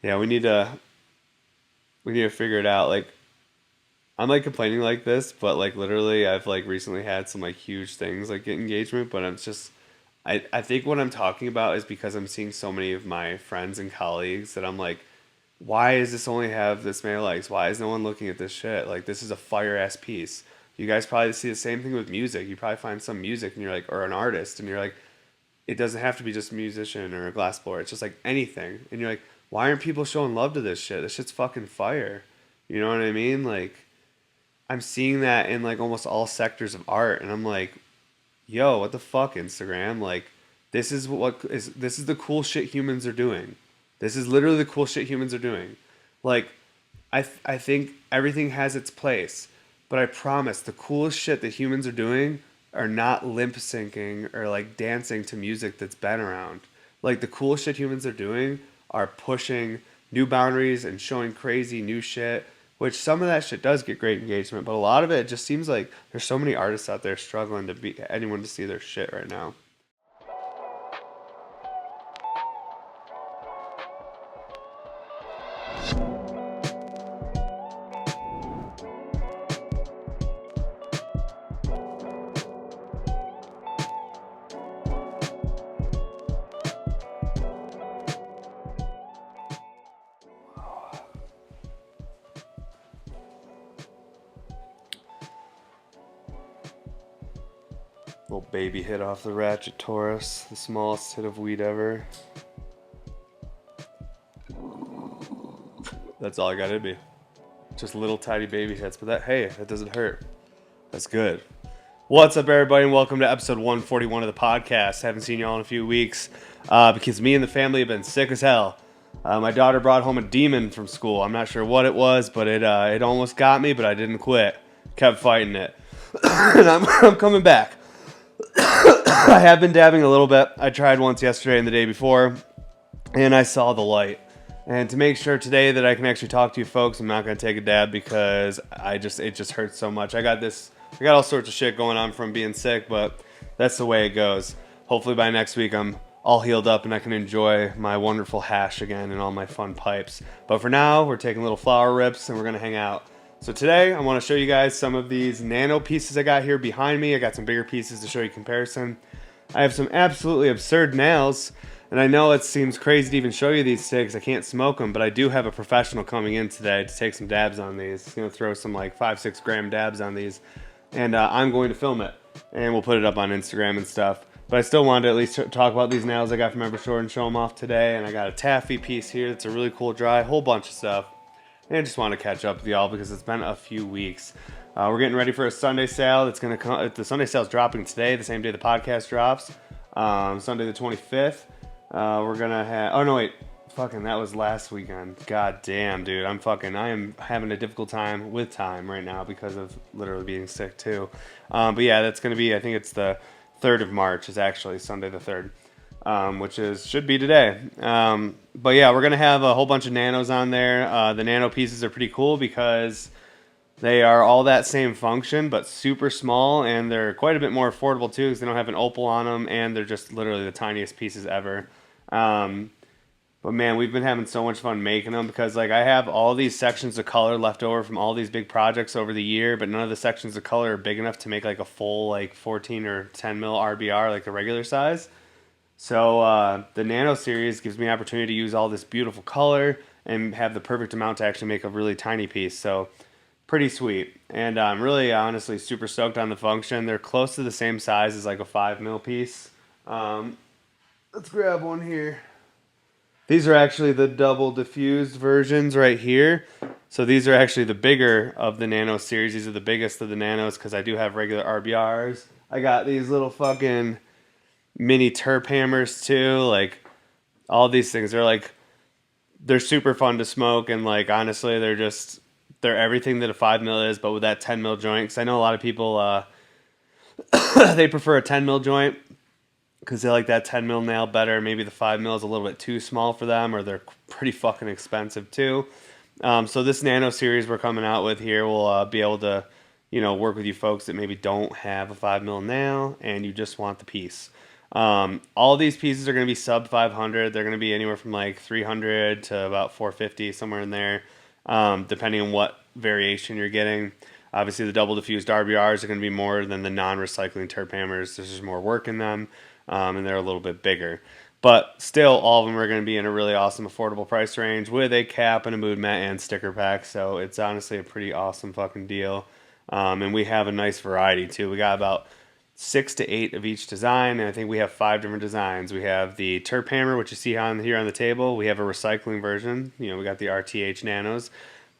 Yeah, we need to figure it out. Like I'm like complaining like this, but like literally I've like recently had some like huge things like get engagement, but I'm just I think what I'm talking about is because I'm seeing so many of my friends and colleagues that I'm like, why does this only have this many likes? Why is no one looking at this shit? Like this is a fire ass piece. You guys probably see the same thing with music. You probably find some music and you're like, or an artist, and you're like, it doesn't have to be just a musician or a glass blower. It's just like anything. And you're like, why aren't people showing love to this shit? This shit's fucking fire. You know what I mean? Like, I'm seeing that in like almost all sectors of art, and I'm like, yo, what the fuck, Instagram? Like, this is the cool shit humans are doing. This is literally the cool shit humans are doing. Like, I think everything has its place, but I promise the coolest shit that humans are doing are not limp syncing or like dancing to music that's been around. Like the coolest shit humans are doing are pushing new boundaries and showing crazy new shit, which some of that shit does get great engagement, but a lot of it just seems like there's so many artists out there struggling to be anyone to see their shit right now. Little baby hit off the ratchet Taurus, the smallest hit of weed ever. That's all I got to be. Just little tiny baby hits, but that doesn't hurt. That's good. What's up, everybody, and welcome to episode 141 of the podcast. Haven't seen y'all in a few weeks because me and the family have been sick as hell. My daughter brought home a demon from school. I'm not sure what it was, but it almost got me, but I didn't quit. Kept fighting it. And I'm coming back. I have been dabbing a little bit. I tried once yesterday and the day before, and I saw the light. And to make sure today that I can actually talk to you folks, I'm not going to take a dab because it just hurts so much. I got all sorts of shit going on from being sick, but that's the way it goes. Hopefully by next week I'm all healed up and I can enjoy my wonderful hash again and all my fun pipes. But for now, we're taking little flower rips and we're going to hang out. So today, I want to show you guys some of these nano pieces I got here behind me. I got some bigger pieces to show you comparison. I have some absolutely absurd nails, and I know it seems crazy to even show you these sticks. I can't smoke them, but I do have a professional coming in today to take some dabs on these. He's going to throw some like 5-6 gram dabs on these, and I'm going to film it, and we'll put it up on Instagram and stuff. But I still wanted to at least talk about these nails I got from Evershore and show them off today, and I got a taffy piece here that's a really cool dry, whole bunch of stuff. And I just want to catch up with y'all because it's been a few weeks. We're getting ready for a Sunday sale. That's going to come. The Sunday sale's dropping today, the same day the podcast drops. Sunday the 25th. We're gonna have. Oh no, wait. Fucking, that was last weekend. God damn, dude. I am having a difficult time with time right now because of literally being sick too. But yeah, that's gonna be. I think it's the 3rd of March. Is actually Sunday the 3rd. Which should be today. But yeah, we're gonna have a whole bunch of nanos on there. The nano pieces are pretty cool because they are all that same function, but super small, and they're quite a bit more affordable too because they don't have an opal on them, and they're just literally the tiniest pieces ever. But man, we've been having so much fun making them because like I have all these sections of color left over from all these big projects over the year, but none of the sections of color are big enough to make like a full like 14 or 10 mil RBR like the regular size. So the Nano series gives me an opportunity to use all this beautiful color and have the perfect amount to actually make a really tiny piece. So pretty sweet. And I'm really honestly super stoked on the function. They're close to the same size as like a 5 mil piece. Let's grab one here. These are actually the double diffused versions right here. So these are actually the bigger of the Nano series. These are the biggest of the Nanos because I do have regular RBRs. I got these little fucking mini terp hammers too. Like all these things, they're super fun to smoke, and like honestly they're everything that a 5 mil is, but with that 10 mil joint. Because I know a lot of people they prefer a 10 mil joint because they like that 10 mil nail better. Maybe the 5 mil is a little bit too small for them, or they're pretty fucking expensive too. So this Nano series we're coming out with here will be able to work with you folks that maybe don't have a 5 mil nail and you just want the piece. All these pieces are going to be sub 500. They're going to be anywhere from like 300 to about 450, somewhere in there, depending on what variation you're getting. Obviously, the double diffused RBRs are going to be more than the non-recycling terp hammers. There's just more work in them, and they're a little bit bigger. But still, all of them are going to be in a really awesome, affordable price range with a cap and a mood mat and sticker pack. So it's honestly a pretty awesome fucking deal. And we have a nice variety too. We got about 6 to 8 of each design, and I think we have 5 different designs. We have the terp hammer, which you see on here on the table. We have a recycling version. You know, we got the RTH Nanos.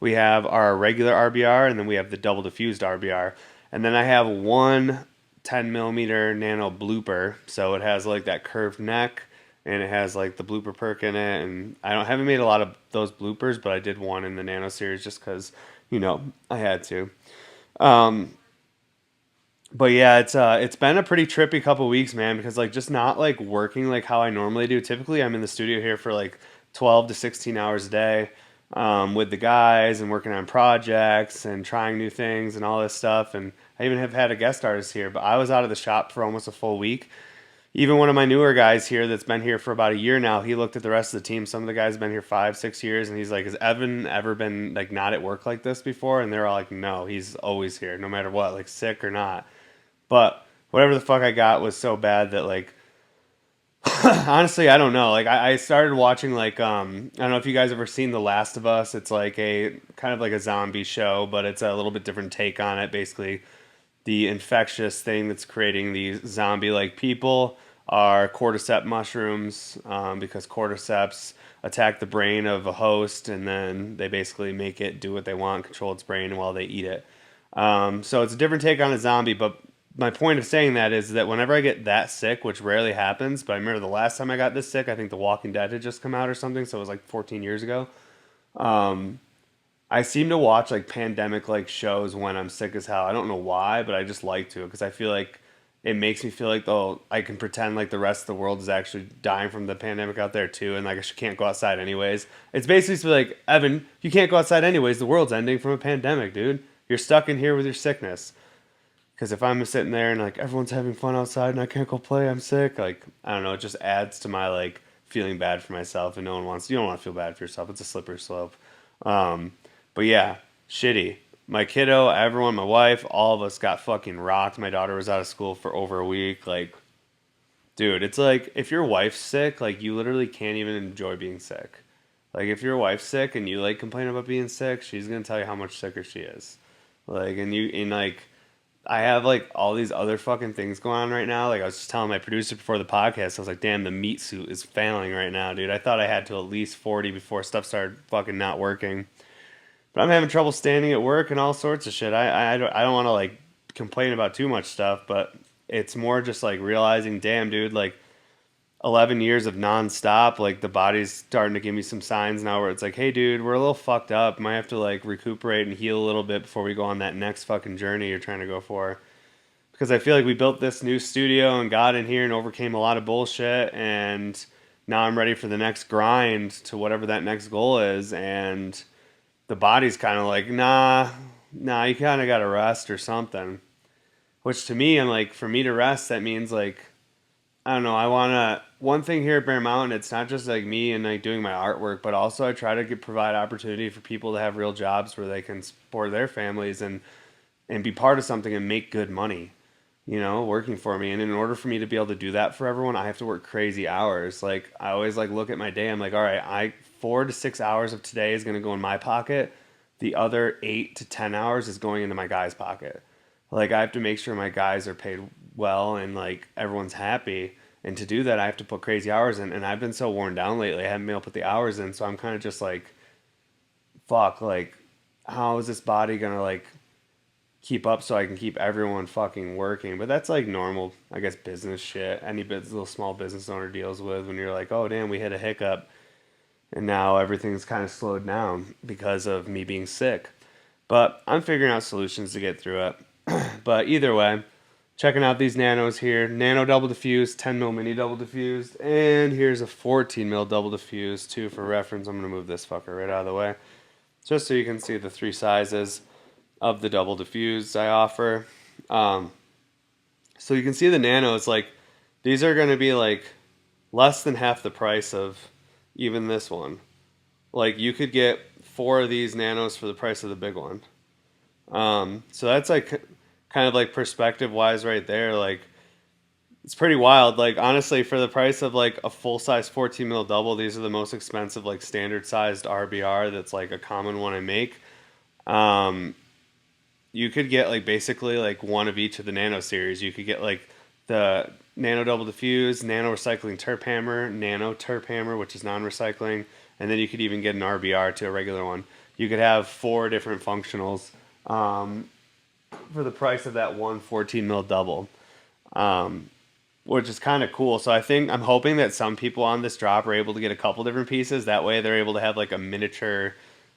We have our regular RBR, and then we have the double diffused RBR. And then I have one 10 millimeter nano blooper, so it has like that curved neck, and it has like the blooper perk in it. And haven't made a lot of those bloopers, but I did one in the Nano series just because, you know, I had to. But yeah, it's been a pretty trippy couple weeks, man, because like just not like working like how I normally do. Typically, I'm in the studio here for like 12 to 16 hours a day, with the guys and working on projects and trying new things and all this stuff. And I even have had a guest artist here, but I was out of the shop for almost a full week. Even one of my newer guys here that's been here for about a year now, he looked at the rest of the team. Some of the guys have been here 5, 6 years, and he's like, "Has Evan ever been like not at work like this before?" And they're all like, "No, he's always here, no matter what, like sick or not." But whatever the fuck I got was so bad that like honestly I don't know. Like I started watching like I don't know if you guys ever seen The Last of Us. It's like a kind of like a zombie show, but it's a little bit different take on it. Basically, the infectious thing that's creating these zombie like people are cordyceps mushrooms, because cordyceps attack the brain of a host, and then they basically make it do what they want, control its brain while they eat it. So it's a different take on a zombie, but my point of saying that is that whenever I get that sick, which rarely happens, but I remember the last time I got this sick, I think The Walking Dead had just come out or something, so it was like 14 years ago. I seem to watch like pandemic like shows when I'm sick as hell. I don't know why, but I just like to because I feel like it makes me feel like though I can pretend like the rest of the world is actually dying from the pandemic out there too, and like I can't go outside anyways. It's basically like, Evan, you can't go outside anyways. The world's ending from a pandemic, dude. You're stuck in here with your sickness. Because if I'm sitting there and like everyone's having fun outside and I can't go play, I'm sick. Like I don't know, it just adds to my like feeling bad for myself, and no one wants. You don't want to feel bad for yourself. It's a slippery slope. Um, but yeah, shitty. My kiddo, everyone, my wife, all of us got fucking rocked. My daughter was out of school for over a week. Like, dude, it's like if your wife's sick, like you literally can't even enjoy being sick. Like if your wife's sick and you like complain about being sick, she's gonna tell you how much sicker she is. Like, and like I have like all these other fucking things going on right now. Like I was just telling my producer before the podcast, I was like, damn, the meat suit is failing right now, dude. I thought I had to at least 40 before stuff started fucking not working. But I'm having trouble standing at work and all sorts of shit. I don't want to like complain about too much stuff, but it's more just like realizing, damn, dude, like 11 years of nonstop, like the body's starting to give me some signs now where it's like, hey, dude, we're a little fucked up. Might have to like recuperate and heal a little bit before we go on that next fucking journey you're trying to go for. Because I feel like we built this new studio and got in here and overcame a lot of bullshit, and now I'm ready for the next grind to whatever that next goal is, and the body's kind of like, nah, you kind of got to rest or something. Which to me, I'm like, for me to rest, that means like, I don't know, I want to, one thing here at Bear Mountain, it's not just like me and like doing my artwork, but also I try to provide opportunity for people to have real jobs where they can support their families and be part of something and make good money, you know, working for me. And in order for me to be able to do that for everyone, I have to work crazy hours. Like I always like look at my day, I'm like, all right, 4 to 6 hours of today is going to go in my pocket. The other 8 to 10 hours is going into my guy's pocket. Like I have to make sure my guys are paid well and like everyone's happy. And to do that, I have to put crazy hours in. And I've been so worn down lately. I haven't been able to put the hours in. So I'm kind of just like, fuck, like, how is this body going to like keep up so I can keep everyone fucking working? But that's like normal, I guess, business shit. Any little small business owner deals with when you're like, oh, damn, we hit a hiccup. And now everything's kind of slowed down because of me being sick. But I'm figuring out solutions to get through it. But either way, checking out these nanos here. Nano double diffused, 10 mil mini double diffused, and here's a 14 mil double diffused too for reference. I'm going to move this fucker right out of the way just so you can see the 3 sizes of the double diffused I offer. So you can see the nano is like These are going to be like less than half the price of even this one. Like you could get 4 of these nanos for the price of the big one. So that's like kind of like perspective wise right there. Like it's pretty wild. Like honestly, for the price of like a full size 14 mil double, these are the most expensive like standard sized RBR. That's like a common one I make. Um, you could get like basically like one of each of the nano series. You could get like the nano double diffuse, nano recycling terp hammer, nano terp hammer, which is non-recycling, and then you could even get an RBR to a regular one. You could have 4 different functionals for the price of that one 14 mil double, which is kind of cool. So I'm hoping that some people on this drop are able to get a couple different pieces. That way they're able to have like a miniature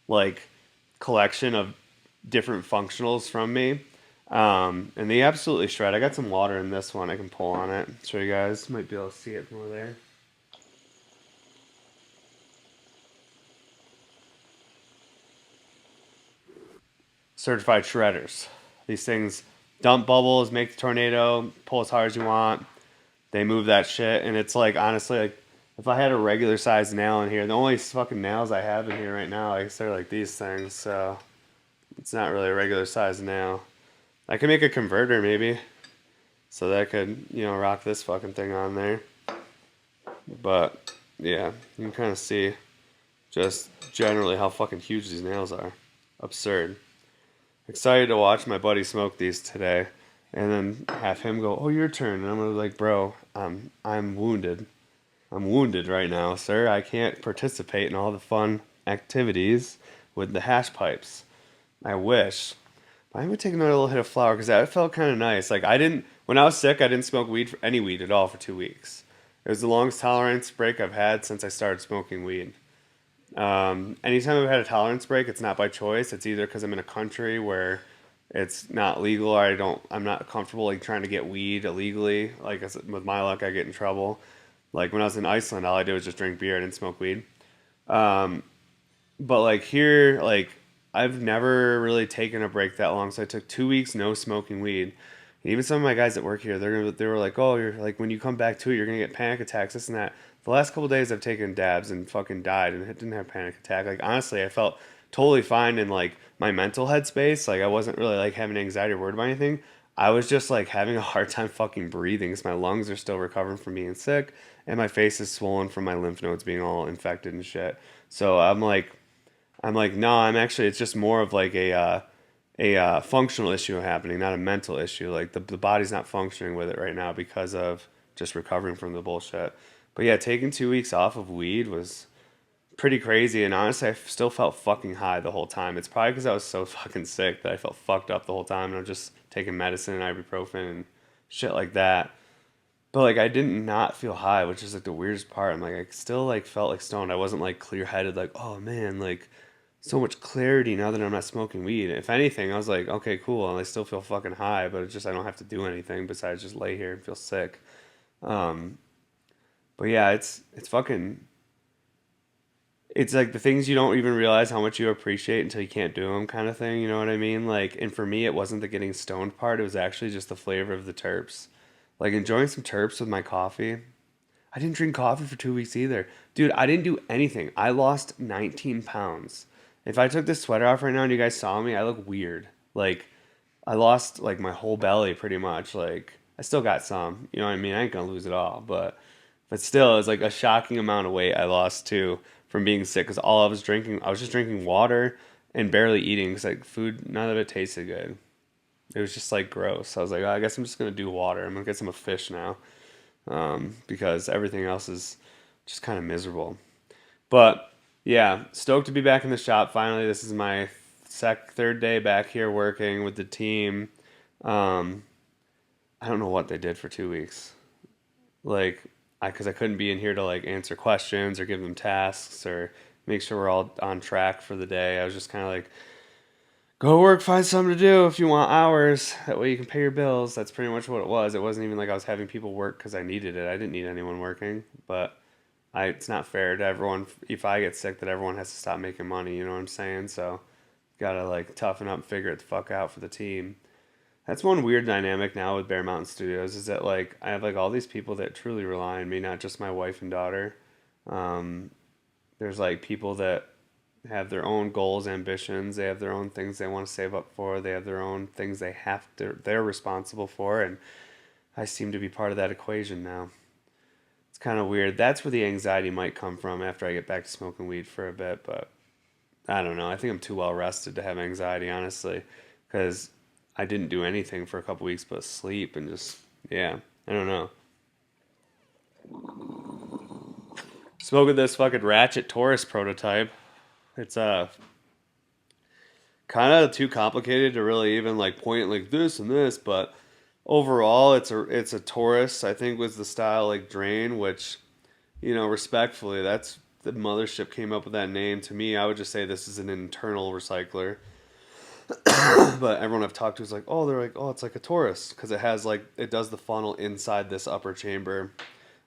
like collection of different functionals from me. And they absolutely shred. I got some water in this one. I can pull on it. So you guys might be able to see it from over there. Certified shredders. These things dump bubbles, make the tornado, pull as hard as you want. They move that shit, and it's like honestly, like if I had a regular size nail in here, the only fucking nails I have in here right now, I guess they're like these things. So it's not really a regular size nail. I could make a converter maybe, so that I could rock this fucking thing on there. But yeah, you can kind of see just generally how fucking huge these nails are. Absurd. Excited to watch my buddy smoke these today, and then have him go, "Oh, your turn," and I'm gonna be like, "Bro, I'm wounded. I'm wounded right now, sir. I can't participate in all the fun activities with the hash pipes. I wish." But I'm gonna take another little hit of flower because that felt kind of nice. Like when I was sick, I didn't smoke any weed at all for 2 weeks. It was the longest tolerance break I've had since I started smoking weed. Anytime I've had a tolerance break, it's not by choice. It's either because I'm in a country where it's not legal, or I'm not comfortable like trying to get weed illegally. Like with my luck, I get in trouble. Like when I was in Iceland, all I did was just drink beer. I didn't smoke weed. But like here, like I've never really taken a break that long. So I took 2 weeks no smoking weed. And even some of my guys that work here, they were like, "Oh, you're like when you come back to it, you're gonna get panic attacks, this and that." The last couple days, I've taken dabs and fucking died, and it didn't have panic attack. Like honestly, I felt totally fine in like my mental headspace. Like I wasn't really like having anxiety or worried about anything. I was just like having a hard time fucking breathing because my lungs are still recovering from being sick, and my face is swollen from my lymph nodes being all infected and shit. So I'm like, no, I'm actually. It's just more of like a functional issue happening, not a mental issue. Like the body's not functioning with it right now because of just recovering from the bullshit. But yeah, taking 2 weeks off of weed was pretty crazy, and honestly, I still felt fucking high the whole time. It's probably because I was so fucking sick that I felt fucked up the whole time, and I'm just taking medicine and ibuprofen and shit like that. But like I didn't not feel high, which is like the weirdest part. I'm like I still like felt like stoned. I wasn't like clear headed, like oh man, like so much clarity now that I'm not smoking weed. If anything, I was like, okay, cool, and I still feel fucking high, but it's just I don't have to do anything besides just lay here and feel sick. Um, but yeah, it's fucking it's like the things you don't even realize how much you appreciate until you can't do them kind of thing, you know what I mean? Like and for me it wasn't the getting stoned part, it was actually just the flavor of the terps. Like enjoying some terps with my coffee. I didn't drink coffee for 2 weeks either. Dude, I didn't do anything. I lost 19 pounds. If I took this sweater off right now and you guys saw me, I look weird. Like I lost like my whole belly pretty much. Like I still got some, you know what I mean? I ain't gonna lose it all, but still, it was like a shocking amount of weight I lost too from being sick because all I was just drinking water and barely eating because like food, none of it tasted good. It was just like gross. I was like, oh, I guess I'm just gonna do water. I'm gonna get some fish now, because everything else is just kind of miserable. But yeah, stoked to be back in the shop finally. This is my third day back here working with the team. Um, I don't know what they did for 2 weeks. Like, because I couldn't be in here to like answer questions or give them tasks or make sure we're all on track for the day. I was just kind of like, go to work, find something to do if you want hours. That way you can pay your bills. That's pretty much what it was. It wasn't even like I was having people work because I needed it. I didn't need anyone working, but it's not fair to everyone. If I get sick, that everyone has to stop making money. You know what I'm saying? So, gotta like toughen up and figure it the fuck out for the team. That's one weird dynamic now with Bear Mountain Studios is that like I have like all these people that truly rely on me, not just my wife and daughter. Um, there's like people that have their own goals, ambitions. They have their own things they want to save up for. They have their own things they're responsible for, and I seem to be part of that equation now. It's kind of weird. That's where the anxiety might come from after I get back to smoking weed for a bit, but I don't know. I think I'm too well rested to have anxiety, honestly, because I didn't do anything for a couple weeks but sleep and just, yeah, I don't know. Smoking this fucking Ratchet Taurus prototype. It's kind of too complicated to really even like point like this and this, but overall it's a Taurus. I think was the style like Drain, which respectfully, that's the mothership came up with that name. To me, I would just say this is an internal recycler. But everyone I've talked to is like, oh, they're like, oh, it's like a Taurus because it has like it does the funnel inside this upper chamber,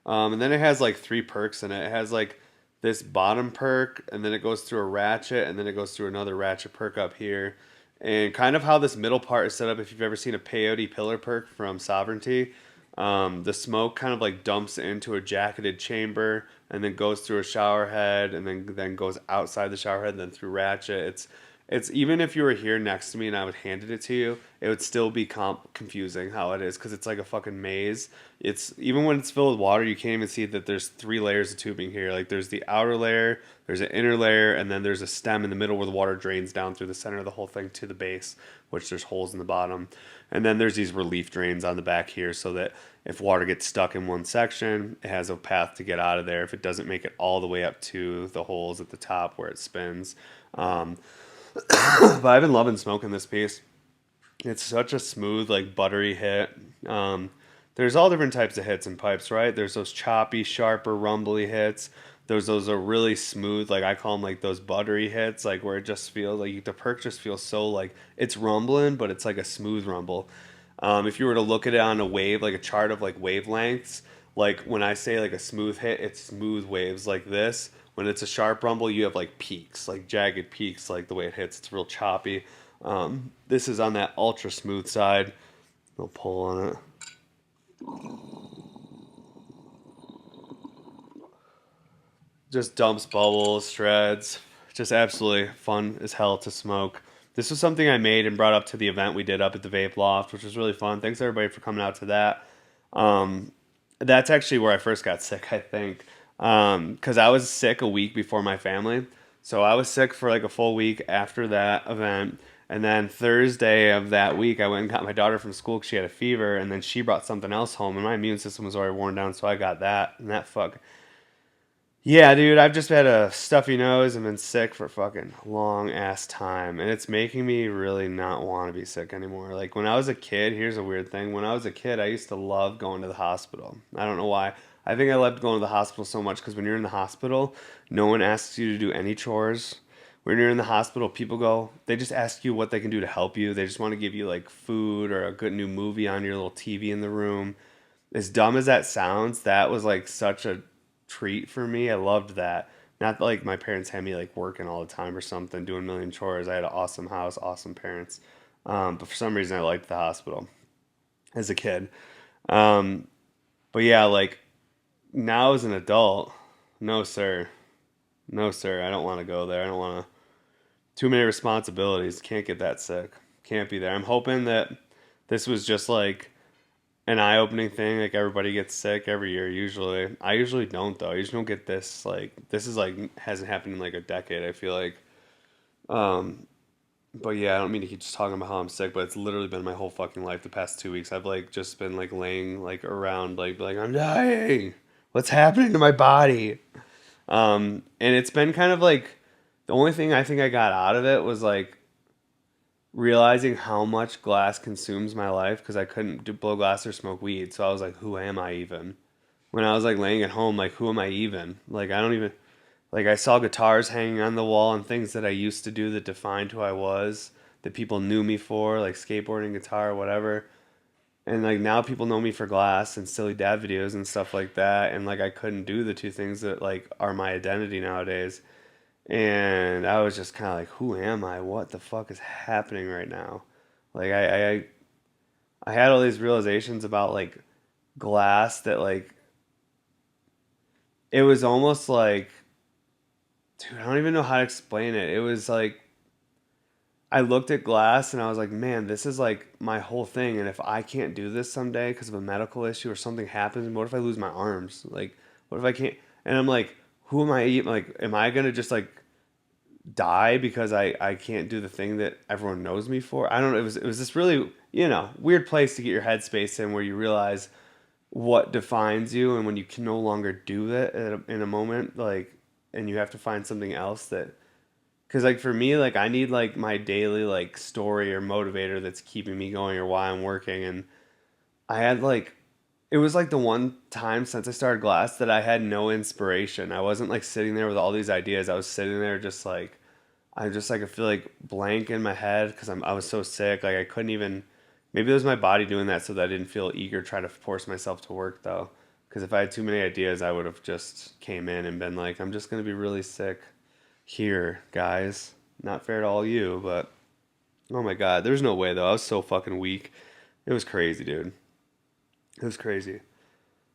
and then it has like three perks in it. It has like this bottom perk, and then it goes through a ratchet, and then it goes through another ratchet perk up here, and kind of how this middle part is set up. If you've ever seen a peyote pillar perk from Sovereignty, the smoke kind of like dumps into a jacketed chamber, and then goes through a shower head, and then goes outside the shower head, and then through ratchet. It's even if you were here next to me and I would handed it to you, it would still be confusing how it is because it's like a fucking maze. It's even when it's filled with water, you can't even see that there's three layers of tubing here. Like there's the outer layer, there's an inner layer, and then there's a stem in the middle where the water drains down through the center of the whole thing to the base, which there's holes in the bottom. And then there's these relief drains on the back here so that if water gets stuck in one section, it has a path to get out of there if it doesn't make it all the way up to the holes at the top where it spins. But I've been loving smoking this piece. It's such a smooth, like buttery hit. There's all different types of hits in pipes, right? There's those choppy, sharper, rumbly hits. There's those are really smooth, like I call them like those buttery hits, like where it just feels like the perk just feels so like it's rumbling, but it's like a smooth rumble. If you were to look at it on a wave, like a chart of like wavelengths, like when I say like a smooth hit, it's smooth waves like this. When it's a sharp rumble, you have like peaks, like jagged peaks, like the way it hits. It's real choppy. This is on that ultra smooth side. I'll pull on it. Just dumps bubbles, shreds. Just absolutely fun as hell to smoke. This was something I made and brought up to the event we did up at the Vape Loft, which was really fun. Thanks everybody for coming out to that. Um, that's actually where I first got sick, I think, because I was sick a week before my family. So I was sick for like a full week after that event. And then Thursday of that week, I went and got my daughter from school because she had a fever. And then she brought something else home, and my immune system was already worn down. So I got that. And that yeah, dude, I've just had a stuffy nose and been sick for fucking long ass time, and it's making me really not want to be sick anymore. Like when I was a kid, here's a weird thing. When I was a kid, I used to love going to the hospital. I don't know why. I think I loved going to the hospital so much because when you're in the hospital, no one asks you to do any chores. When you're in the hospital, people go, they just ask you what they can do to help you. They just want to give you like food or a good new movie on your little TV in the room. As dumb as that sounds, that was like such a treat for me. I loved that. Not like my parents had me like working all the time or something, doing a million chores. I had an awesome house, awesome parents. But for some reason, I liked the hospital as a kid. Um, but yeah, like now as an adult, no sir, no sir. I don't want to go there. I don't want to. Too many responsibilities. Can't get that sick. Can't be there. I'm hoping that this was just like an eye-opening thing. Like everybody gets sick every year usually. I usually don't though. I usually don't get this. Like this is like hasn't happened in like a decade, I feel like. um but yeah, I don't mean to keep just talking about how I'm sick, but it's literally been my whole fucking life the past 2 weeks. I've like just been like laying like around like I'm dying, what's happening to my body. And it's been kind of like the only thing I think I got out of it was like realizing how much glass consumes my life because I couldn't blow glass or smoke weed. So I was like, who am I even? When I was like laying at home, like, who am I even? Like, I don't even, like, I saw guitars hanging on the wall and things that I used to do that defined who I was, that people knew me for, like skateboarding, guitar, whatever. And like now people know me for glass and silly dad videos and stuff like that. And like I couldn't do the two things that like are my identity nowadays. And I was just kind of like, who am I? What the fuck is happening right now? Like I had all these realizations about like glass that like it was almost like, dude, I don't even know how to explain it. It was like I looked at glass and I was like, man, this is like my whole thing. And if I can't do this someday because of a medical issue or something happens, what if I lose my arms? Like, what if I can't? And I'm like, who am I? Like, am I gonna just like die because I can't do the thing that everyone knows me for? I don't know. It was this really weird place to get your headspace in where you realize what defines you and when you can no longer do that in a moment like and you have to find something else that because like for me like I need like my daily like story or motivator that's keeping me going or why I'm working and I had like it was like the one time since I started glass that I had no inspiration. I wasn't like sitting there with all these ideas. I was sitting there just like I feel like blank in my head because I was so sick. Like I couldn't even. Maybe it was my body doing that so that I didn't feel eager trying to force myself to work though. Because if I had too many ideas, I would have just came in and been like, I'm just gonna be really sick here, guys. Not fair to all you, but oh my god, there's no way though. I was so fucking weak. It was crazy, dude. It was crazy.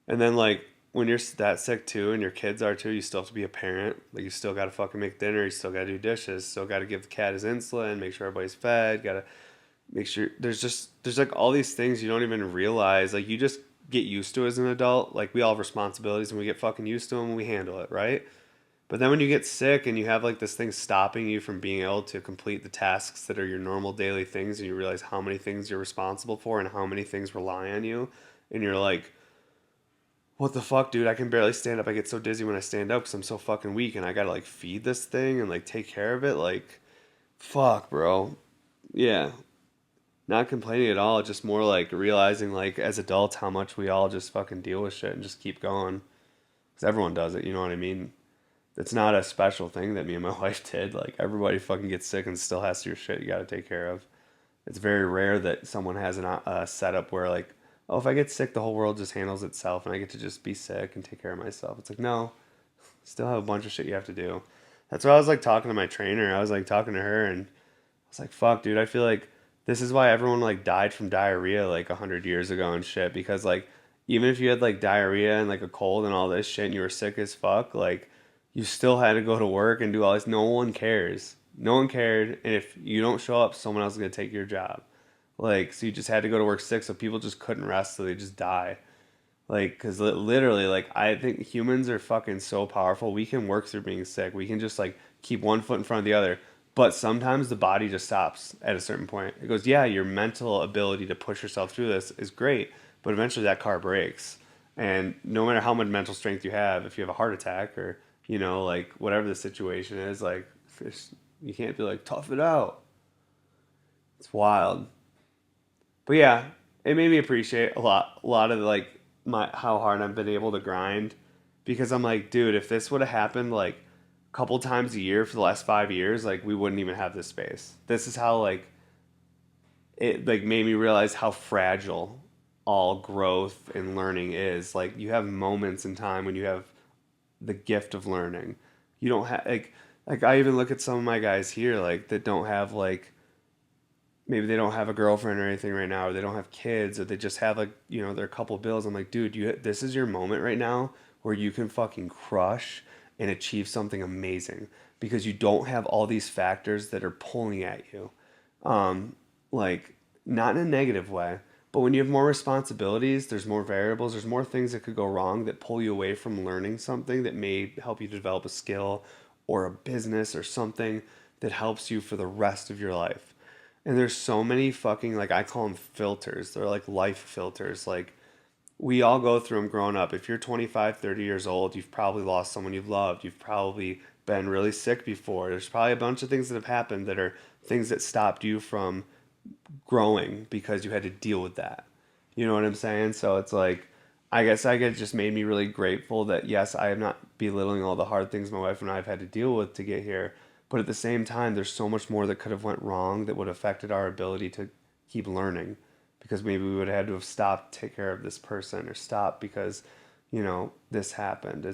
And then like when you're that sick too, and your kids are too, you still have to be a parent. Like you still gotta fucking make dinner. You still gotta do dishes. Still gotta give the cat his insulin. Make sure everybody's fed. Gotta make sure there's like all these things you don't even realize. Like you just get used to as an adult. Like we all have responsibilities and we get fucking used to them and we handle it, right? But then when you get sick and you have like this thing stopping you from being able to complete the tasks that are your normal daily things, and you realize how many things you're responsible for and how many things rely on you, and you're like, what the fuck, dude? I can barely stand up. I get so dizzy when I stand up because I'm so fucking weak, and I gotta like feed this thing and like take care of it. Like, fuck, bro. Yeah, not complaining at all. Just more like realizing, like, as adults, how much we all just fucking deal with shit and just keep going. Because everyone does it, you know what I mean? It's not a special thing that me and my wife did. Like, everybody fucking gets sick and still has your shit you gotta take care of. It's very rare that someone has a setup where, like, oh, if I get sick, the whole world just handles itself and I get to just be sick and take care of myself. It's like, no, still have a bunch of shit you have to do. That's why I was like talking to my trainer. I was like talking to her and I was like, fuck, dude, I feel like this is why everyone like died from diarrhea like 100 years ago and shit. Because like even if you had like diarrhea and like a cold and all this shit and you were sick as fuck, like you still had to go to work and do all this. No one cares. No one cared. And if you don't show up, someone else is gonna take your job. Like so, you just had to go to work sick, so people just couldn't rest, so they just die. Like, because literally, like, I think humans are fucking so powerful. We can work through being sick. We can just, like, keep one foot in front of the other. But sometimes the body just stops at a certain point. It goes, yeah, your mental ability to push yourself through this is great, but eventually that car breaks. And no matter how much mental strength you have, if you have a heart attack or, like, whatever the situation is, like, you can't be like, tough it out. It's wild. But yeah, it made me appreciate a lot of like my how hard I've been able to grind because I'm like, dude, if this would have happened like a couple times a year for the last 5 years, like we wouldn't even have this space. This is how like it like made me realize how fragile all growth and learning is. Like you have moments in time when you have the gift of learning. You don't have like I even look at some of my guys here like that don't have like maybe they don't have a girlfriend or anything right now, or they don't have kids, or they just have like their couple bills. I'm like, dude, this is your moment right now where you can fucking crush and achieve something amazing because you don't have all these factors that are pulling at you, like not in a negative way. But when you have more responsibilities, there's more variables, there's more things that could go wrong that pull you away from learning something that may help you develop a skill or a business or something that helps you for the rest of your life. And there's so many fucking like I call them filters. They're like life filters. Like we all go through them growing up. If you're 25, 30 years old, you've probably lost someone you've loved. You've probably been really sick before. There's probably a bunch of things that have happened that are things that stopped you from growing because you had to deal with that. You know what I'm saying? So it's like I guess it just made me really grateful that yes, I am not belittling all the hard things my wife and I have had to deal with to get here, but at the same time, there's so much more that could have went wrong that would have affected our ability to keep learning, because maybe we would have had to have stopped to take care of this person or stopped because this happened.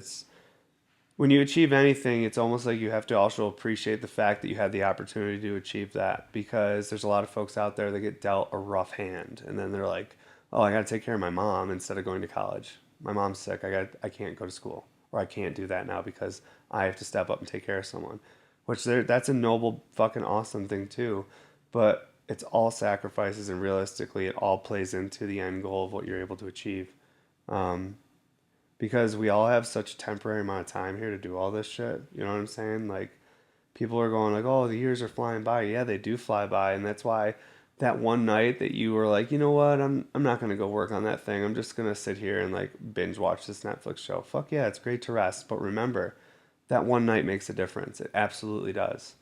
when you achieve anything, it's almost like you have to also appreciate the fact that you had the opportunity to achieve that, because there's a lot of folks out there that get dealt a rough hand and then they're like, "Oh, I got to take care of my mom instead of going to college. My mom's sick. I can't go to school, or I can't do that now because I have to step up and take care of someone." Which that's a noble fucking awesome thing too, but it's all sacrifices, and realistically it all plays into the end goal of what you're able to achieve. Um, because we all have such a temporary amount of time here to do all this shit. You know what I'm saying? Like, people are going like, "Oh, the years are flying by." Yeah, they do fly by, and that's why that one night that you were like, "You know what? I'm not gonna go work on that thing. I'm just gonna sit here and like binge watch this Netflix show." Fuck yeah, it's great to rest, but remember, that one night makes a difference. It absolutely does.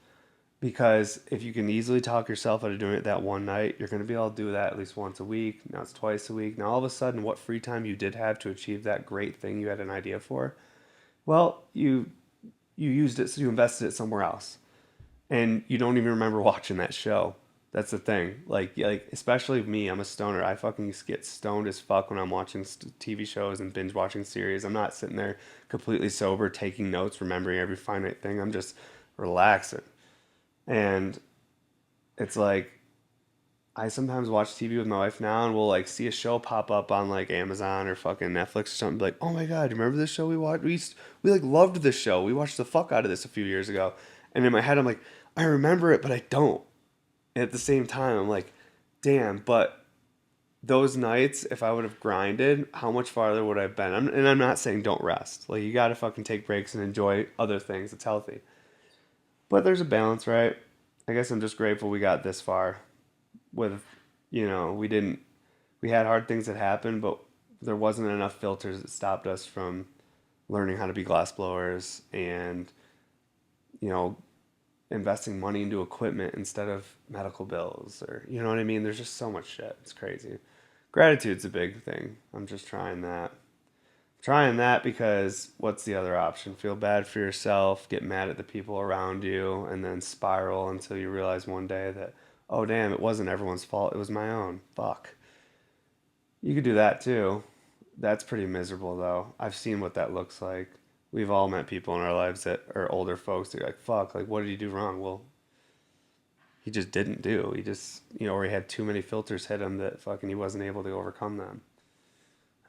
Because if you can easily talk yourself out of doing it that one night, you're going to be able to do that at least once a week. Now it's twice a week. Now all of a sudden, what free time you did have to achieve that great thing you had an idea for, well, you used it, so you invested it somewhere else, and you don't even remember watching that show. That's the thing. Like especially me, I'm a stoner. I fucking get stoned as fuck when I'm watching TV shows and binge watching series. I'm not sitting there completely sober, taking notes, remembering every finite thing. I'm just relaxing. And it's like I sometimes watch TV with my wife now, and we'll like see a show pop up on like Amazon or fucking Netflix or something. Be like, "Oh my god, you remember this show we watched? We like loved this show. We watched the fuck out of this a few years ago." And in my head, I'm like, I remember it, but I don't. And at the same time, I'm like, damn. But those nights, if I would have grinded, how much farther would I have been? And I'm not saying don't rest. Like, you got to fucking take breaks and enjoy other things. It's healthy. But there's a balance, right? I guess I'm just grateful we got this far with, we didn't, we had hard things that happened, but there wasn't enough filters that stopped us from learning how to be glass blowers and, you know, investing money into equipment instead of medical bills, or, you know what I mean? There's just so much shit. It's crazy. Gratitude's a big thing. I'm just trying that. Trying that because what's the other option? Feel bad for yourself, get mad at the people around you, and then spiral until you realize one day that, oh damn, it wasn't everyone's fault, it was my own. Fuck. You could do that too. That's pretty miserable though. I've seen what that looks like. We've all met people in our lives that are older folks that are like, fuck, like what did he do wrong? Well, he just didn't do. He just, or he had too many filters hit him that fucking he wasn't able to overcome them.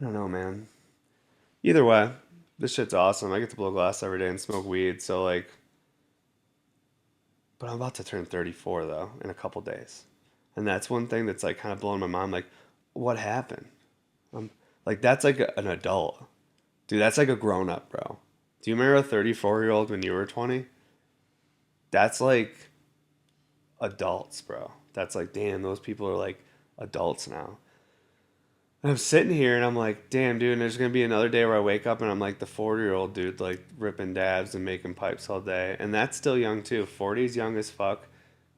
I don't know, man. Either way, this shit's awesome. I get to blow glass every day and smoke weed, so like, but I'm about to turn 34 though in a couple days. And that's one thing that's like kind of blowing my mind. Like, what happened? Um, like that's like an adult, dude. That's like a grown up, bro. Do you remember a 34-year-old when you were 20? That's like adults, bro. That's like, damn, those people are like adults now. And I'm sitting here and I'm like, damn, dude, and there's gonna be another day where I wake up and I'm like the 40-year-old dude, like ripping dabs and making pipes all day. And that's still young too. 40 is young as fuck.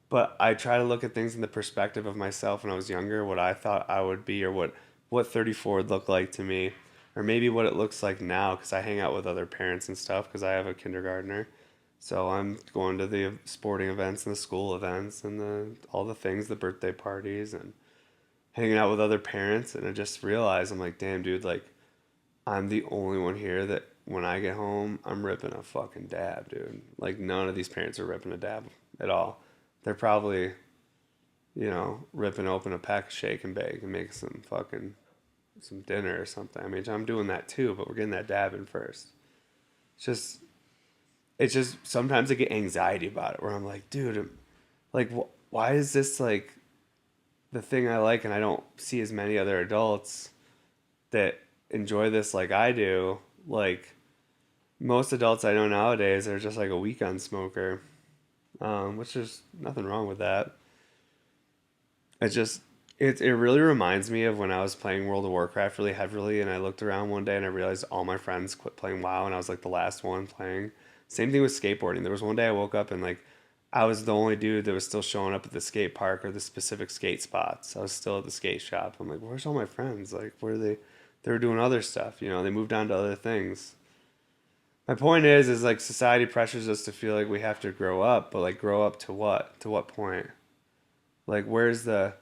But I try to look at things in the perspective of myself when I was younger, what I thought I would be, or what 34 would look like to me, or maybe what it looks like now, because I hang out with other parents and stuff, because I have a kindergartner. So I'm going to the sporting events and the school events and all the things, the birthday parties, and hanging out with other parents. And I just realized, I'm like, damn, dude, like, I'm the only one here that when I get home, I'm ripping a fucking dab, dude. Like, none of these parents are ripping a dab at all. They're probably, ripping open a pack of shake and bake and making some dinner or something. I mean, I'm doing that too, but we're getting that dab in first. It's just, sometimes I get anxiety about it where I'm like, dude, like, why is this like the thing I like, and I don't see as many other adults that enjoy this like I do. Like, most adults I know nowadays are just like a weekend smoker, which is nothing wrong with that. It just it really reminds me of when I was playing World of Warcraft really heavily, and I looked around one day and I realized all my friends quit playing WoW, and I was like the last one playing. Same thing with skateboarding. There was one day I woke up and like I was the only dude that was still showing up at the skate park or the specific skate spots. I was still at the skate shop. I'm like, where's all my friends? Like, where are they? They were doing other stuff. They moved on to other things. My point is like society pressures us to feel like we have to grow up, but like grow up to what? To what point? Like, where's the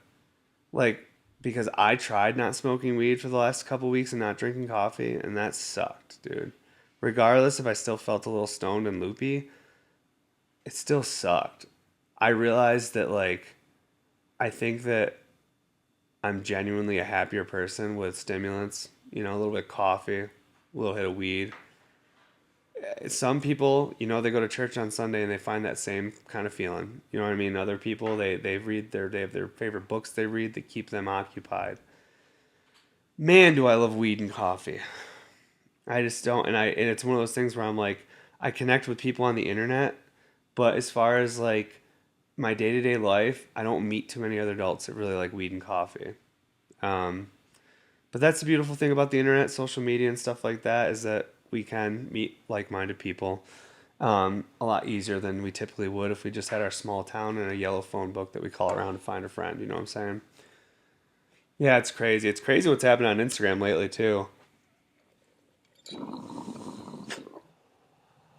like? Because I tried not smoking weed for the last couple weeks and not drinking coffee, and that sucked, dude. regardless if I still felt a little stoned and loopy, it still sucked. I realized that, like, I think that I'm genuinely a happier person with stimulants, a little bit of coffee, a little hit of weed. Some people, they go to church on Sunday and they find that same kind of feeling. You know what I mean? Other people, they have their favorite books they read that keep them occupied. Man, do I love weed and coffee. I just don't, and it's one of those things where I'm like, I connect with people on the internet, but as far as like my day to day life, I don't meet too many other adults that really like weed and coffee. Um, but that's the beautiful thing about the internet, social media, and stuff like that is that we can meet like minded people a lot easier than we typically would if we just had our small town and a yellow phone book that we call around to find a friend. You know what I'm saying? Yeah, it's crazy. It's crazy what's happening on Instagram lately too.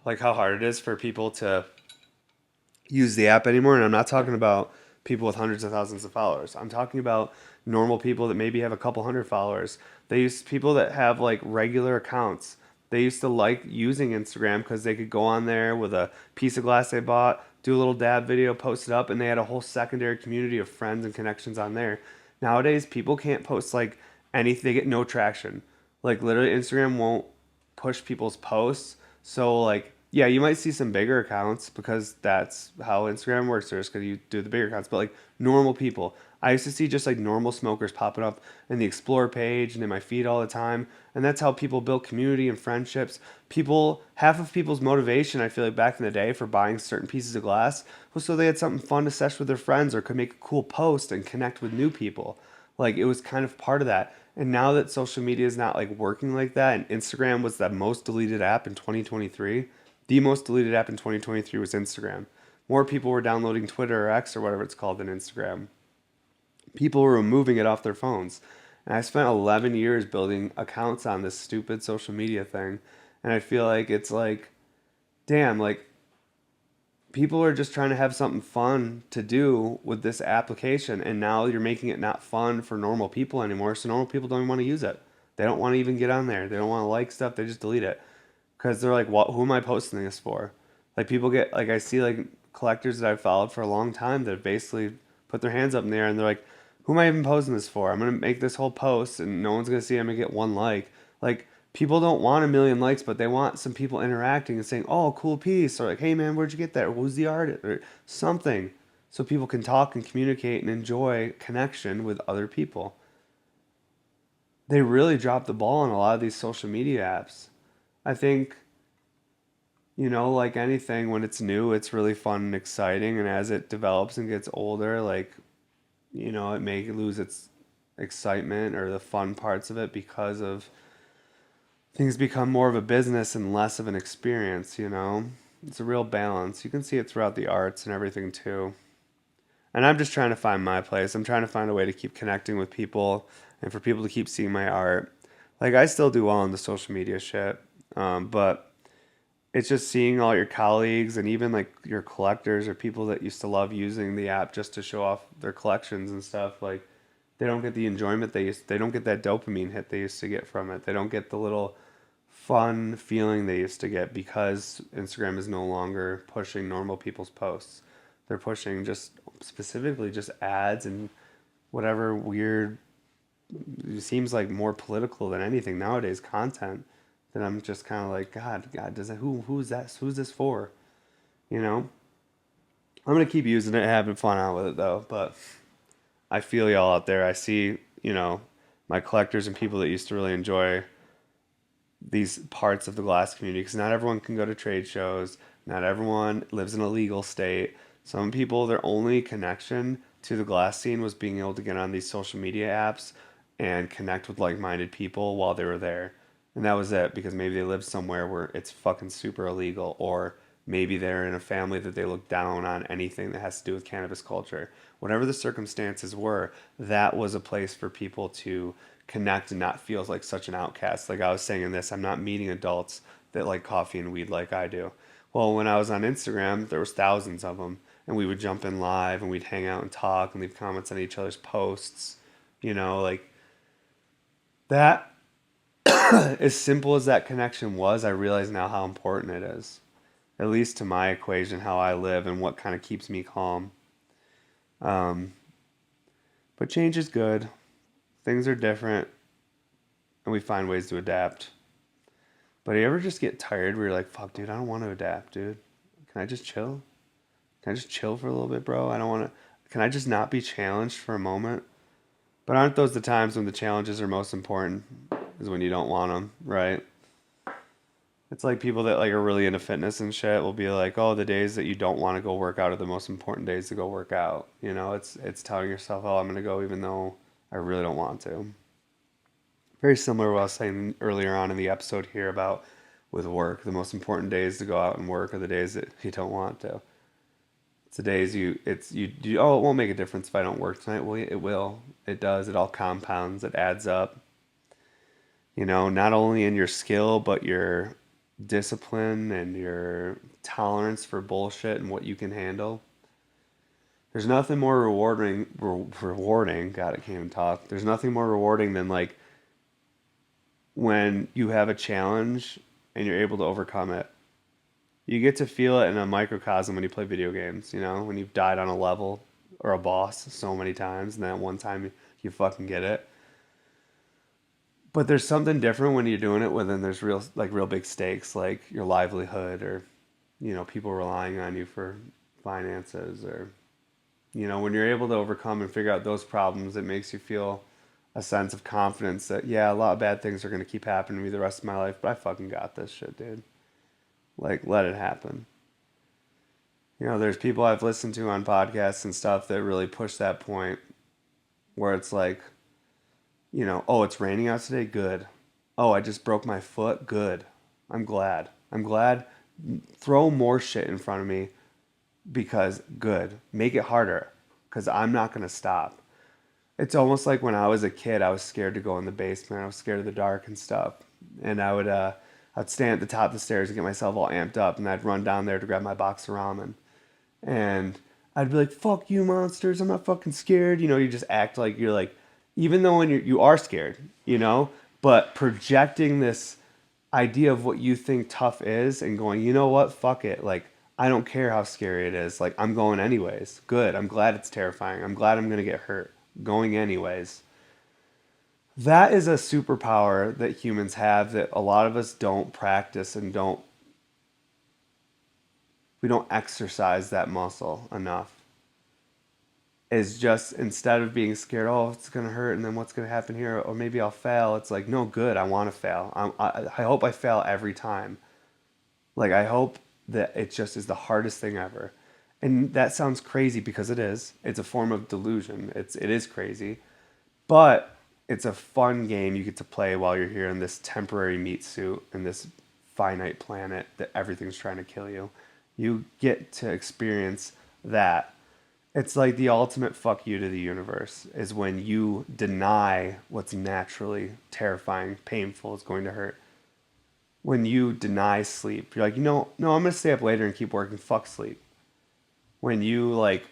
Like how hard it is for people to use the app anymore. And I'm not talking about people with hundreds of thousands of followers. I'm talking about normal people that maybe have a couple hundred followers. They used people that have like regular accounts. They used to like using Instagram because they could go on there with a piece of glass they bought, do a little dab video, post it up, and they had a whole secondary community of friends and connections on there. Nowadays, people can't post like anything, they get no traction. Like literally, Instagram won't push people's posts. So like, yeah, you might see some bigger accounts because that's how Instagram works. There's because you do the bigger accounts, but like normal people, I used to see just like normal smokers popping up in the explore page and in my feed all the time, and that's how people build community and friendships. People, half of people's motivation, I feel like back in the day for buying certain pieces of glass was so they had something fun to sesh with their friends or could make a cool post and connect with new people. Like it was kind of part of that. And now that social media is not like working like that, and Instagram was the most deleted app in 2023, the most deleted app in 2023 was Instagram. More people were downloading Twitter or X or whatever it's called than Instagram. People were removing it off their phones. And I spent 11 years building accounts on this stupid social media thing. And I feel like it's like, damn, like people are just trying to have something fun to do with this application, and now you're making it not fun for normal people anymore, so normal people don't even want to use it. They don't want to even get on there. They don't want to like stuff. They just delete it because they're like, what, who am I posting this for? Like people get like, I see like collectors that I've followed for a long time that basically put their hands up in the air and they're like, who am I even posting this for? I'm gonna make this whole post and no one's gonna see it. I'm gonna get one like. Like people don't want a million likes, but they want some people interacting and saying, "Oh, cool piece," or like, "Hey man, where'd you get that?" Or "Who's the artist?" or something, so people can talk and communicate and enjoy connection with other people. They really dropped the ball on a lot of these social media apps. I think, like anything, when it's new, it's really fun and exciting, and as it develops and gets older, like, it may lose its excitement or the fun parts of it because of things become more of a business and less of an experience. It's a real balance. You can see it throughout the arts and everything too. And I'm just trying to find my place. I'm trying to find a way to keep connecting with people and for people to keep seeing my art. Like I still do well on the social media shit, but it's just seeing all your colleagues and even like your collectors or people that used to love using the app just to show off their collections and stuff. Like they don't get the enjoyment they don't get that dopamine hit they used to get from it. They don't get the little fun feeling they used to get because Instagram is no longer pushing normal people's posts. They're pushing just specifically just ads and whatever weird, it seems like more political than anything nowadays content. That I'm just kind of like, God, does that who's that? Who's this for? You know, I'm gonna keep using it, having fun out with it though. But I feel y'all out there. I see, my collectors and people that used to really enjoy these parts of the glass community because not everyone can go to trade shows. Not everyone lives in a legal state. Some people, their only connection to the glass scene was being able to get on these social media apps and connect with like-minded people while they were there. And that was it because maybe they lived somewhere where it's fucking super illegal, or maybe they're in a family that they look down on anything that has to do with cannabis culture. Whatever the circumstances were, that was a place for people to connect and not feel like such an outcast. Like I was saying in this, I'm not meeting adults that like coffee and weed like I do. Well, when I was on Instagram, there was thousands of them, and we would jump in live and we'd hang out and talk and leave comments on each other's posts. Like that as simple as that connection was, I realize now how important it is. At least to my equation, how I live and what kind of keeps me calm. Um, but change is good. Things are different, and we find ways to adapt. But you ever just get tired where you're like, fuck, dude, I don't want to adapt, dude. Can I just chill? Can I just chill for a little bit, bro? I don't want to. Can I just not be challenged for a moment? But aren't those the times when the challenges are most important? Is when you don't want them, right? It's like people that like are really into fitness and shit will be like, oh, the days that you don't want to go work out are the most important days to go work out. You know, it's telling yourself, oh, I'm gonna go even though I really don't want to. Very similar to what I was saying earlier on in the episode here about with work. The most important days to go out and work are the days that you don't want to. It's the days you oh, it won't make a difference if I don't work tonight. Well, it will. It does. It all compounds. It adds up. You know, not only in your skill, but your discipline and your tolerance for bullshit and what you can handle. There's nothing more rewarding. God, I can't even talk. There's nothing more rewarding than like when you have a challenge and you're able to overcome it. You get to feel it in a microcosm when you play video games, you know, when you've died on a level or a boss so many times and then one time you fucking get it. But there's something different when you're doing it when there's real big stakes like your livelihood or, you know, people relying on you for finances or, you know, when you're able to overcome and figure out those problems, it makes you feel a sense of confidence that, yeah, a lot of bad things are going to keep happening to me the rest of my life, but I fucking got this shit, dude. Like, let it happen. You know, there's people I've listened to on podcasts and stuff that really push that point where it's like, you know, oh, it's raining out today? Good. Oh, I just broke my foot? Good. I'm glad. I'm glad. Throw more shit in front of me because good. Make it harder because I'm not going to stop. It's almost like when I was a kid, I was scared to go in the basement. I was scared of the dark and stuff. And I'd stand at the top of the stairs and get myself all amped up, and I'd run down there to grab my box of ramen. And I'd be like, fuck you, monsters. I'm not fucking scared. You know, you just act like you're like, even though when you are scared, you know, but projecting this idea of what you think tough is and going, you know what, fuck it. Like, I don't care how scary it is. Like, I'm going anyways. Good. I'm glad it's terrifying. I'm glad I'm going to get hurt. Going anyways. That is a superpower that humans have that a lot of us don't practice and we don't exercise that muscle enough. Is just instead of being scared, oh, it's gonna hurt, and then what's gonna happen here, or maybe I'll fail. It's like, no, good. I want to fail. I hope I fail every time. Like I hope that it just is the hardest thing ever. And that sounds crazy because it is. It's a form of delusion. It is crazy, but it's a fun game you get to play while you're here in this temporary meat suit in this finite planet that everything's trying to kill you. You get to experience that. It's like the ultimate fuck you to the universe is when you deny what's naturally terrifying, painful, it's going to hurt. When you deny sleep, you're like, you know, no, I'm going to stay up later and keep working. Fuck sleep. When you like,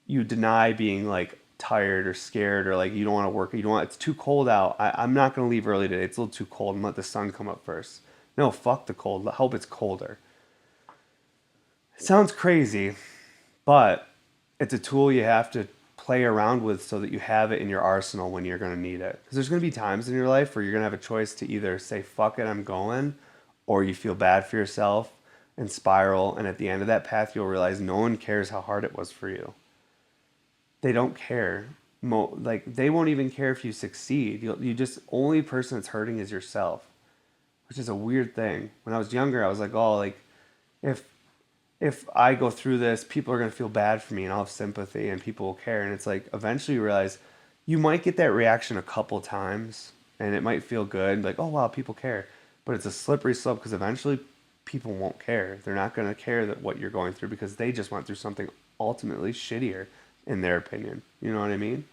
you deny being like tired or scared or like you don't want to work, you don't want, it's too cold out. I'm not going to leave early today. It's a little too cold and let the sun come up first. No, fuck the cold. I hope it's colder. It sounds crazy, but it's a tool you have to play around with so that you have it in your arsenal when you're going to need it. Because there's going to be times in your life where you're going to have a choice to either say, fuck it, I'm going, or you feel bad for yourself and spiral. And at the end of that path, you'll realize no one cares how hard it was for you. They don't care. Like, they won't even care if you succeed. You just, only person that's hurting is yourself, which is a weird thing. When I was younger, I was like, oh, like, if I go through this, people are going to feel bad for me and I'll have sympathy and people will care. And it's like, eventually you realize you might get that reaction a couple times and it might feel good. Like, oh, wow, people care. But it's a slippery slope because eventually people won't care. They're not going to care that what you're going through because they just went through something ultimately shittier in their opinion. You know what I mean?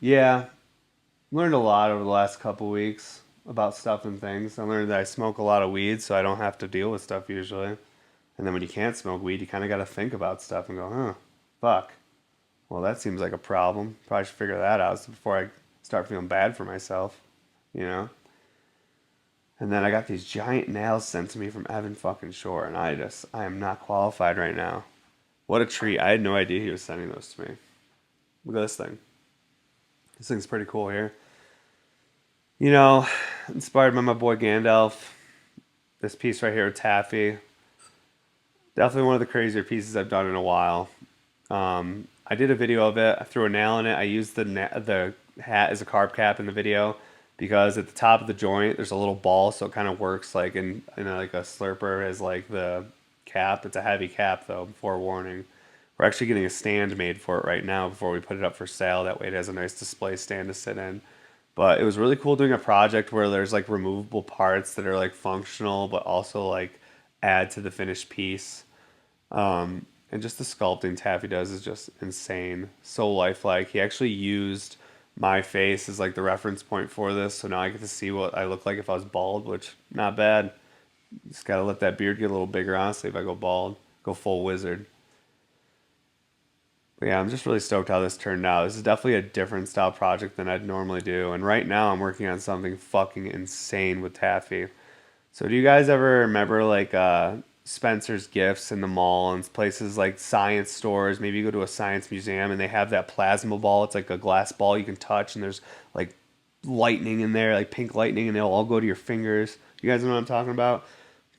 Yeah. Learned a lot over the last couple weeks about stuff and things. I learned that I smoke a lot of weed, so I don't have to deal with stuff usually. And then when you can't smoke weed, you kind of got to think about stuff and go, huh, fuck. Well, that seems like a problem. Probably should figure that out before I start feeling bad for myself. you know? And then I got these giant nails sent to me from Evan fucking Shore, and I am not qualified right now. What a treat. I had no idea he was sending those to me. Look at this thing. This thing's pretty cool here. You know, inspired by my boy Gandalf. This piece right here with Taffy. Definitely one of the crazier pieces I've done in a while. I did a video of it. I threw a nail in it. I used the hat as a carb cap in the video because at the top of the joint there's a little ball, so it kind of works like in like a slurper as like the cap. It's a heavy cap though. Forewarning. We're actually getting a stand made for it right now before we put it up for sale. That way it has a nice display stand to sit in. But it was really cool doing a project where there's like removable parts that are like functional, but also like add to the finished piece. And just the sculpting Taffy does is just insane. So lifelike. He actually used my face as like the reference point for this, so now I get to see what I look like if I was bald, which not bad. Just gotta let that beard get a little bigger, honestly, if I go bald. Go full wizard. But yeah, I'm just really stoked how this turned out. This is definitely a different style project than I'd normally do. And right now I'm working on something fucking insane with Taffy. So do you guys ever remember like Spencer's Gifts in the mall and places like science stores? Maybe you go to a science museum and they have that plasma ball. It's like a glass ball you can touch and there's like lightning in there, like pink lightning, and they'll all go to your fingers. You guys know what I'm talking about?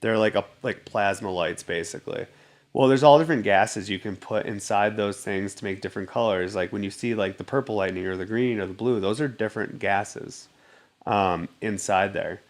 They're like plasma lights basically. Well, there's all different gases you can put inside those things to make different colors. Like when you see like the purple lightning or the green or the blue, those are different gases inside there.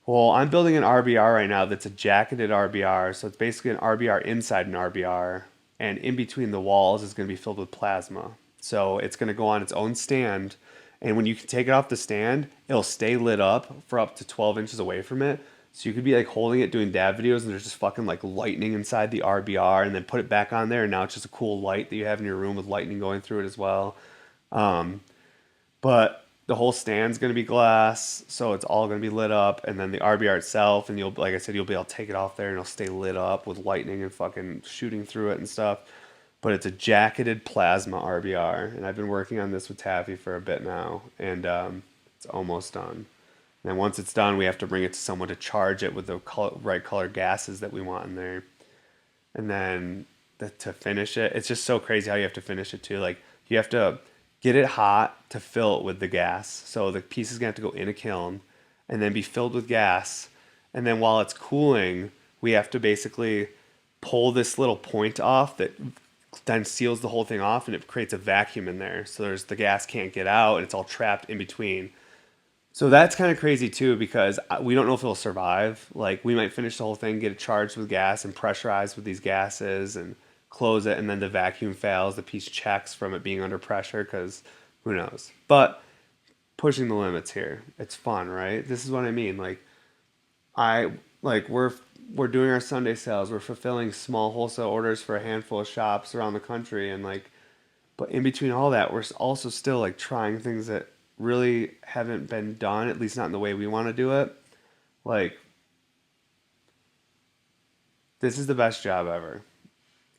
Well, I'm building an RBR right now that's a jacketed RBR. So it's basically an RBR inside an RBR. And in between the walls is going to be filled with plasma. So it's going to go on its own stand. And when you can take it off the stand, it'll stay lit up for up to 12 inches away from it. So you could be like holding it doing dab videos and there's just fucking like lightning inside the RBR and then put it back on there and now it's just a cool light that you have in your room with lightning going through it as well. Um, but the whole stand's going to be glass, so it's all going to be lit up, and then the RBR itself, and you'll, like I said, you'll be able to take it off there, and it'll stay lit up with lightning and fucking shooting through it and stuff. But it's a jacketed plasma RBR, and I've been working on this with Taffy for a bit now, and it's almost done. And then once it's done, we have to bring it to someone to charge it with the right color gases that we want in there. And then to finish it, it's just so crazy how you have to finish it too. Like you have to get it hot to fill it with the gas. So the piece is gonna have to go in a kiln and then be filled with gas. And then while it's cooling, we have to basically pull this little point off that then seals the whole thing off and it creates a vacuum in there. So the gas can't get out and it's all trapped in between. So that's kind of crazy too because we don't know if it'll survive. Like we might finish the whole thing, get it charged with gas and pressurized with these gases and close it, and then the vacuum fails. The piece checks from it being under pressure because who knows. But pushing the limits here, it's fun, right? This is what I mean. Like we're doing our Sunday sales. We're fulfilling small wholesale orders for a handful of shops around the country, and like, but in between all that, we're also still like trying things that really haven't been done, at least not in the way we want to do it. Like, this is the best job ever.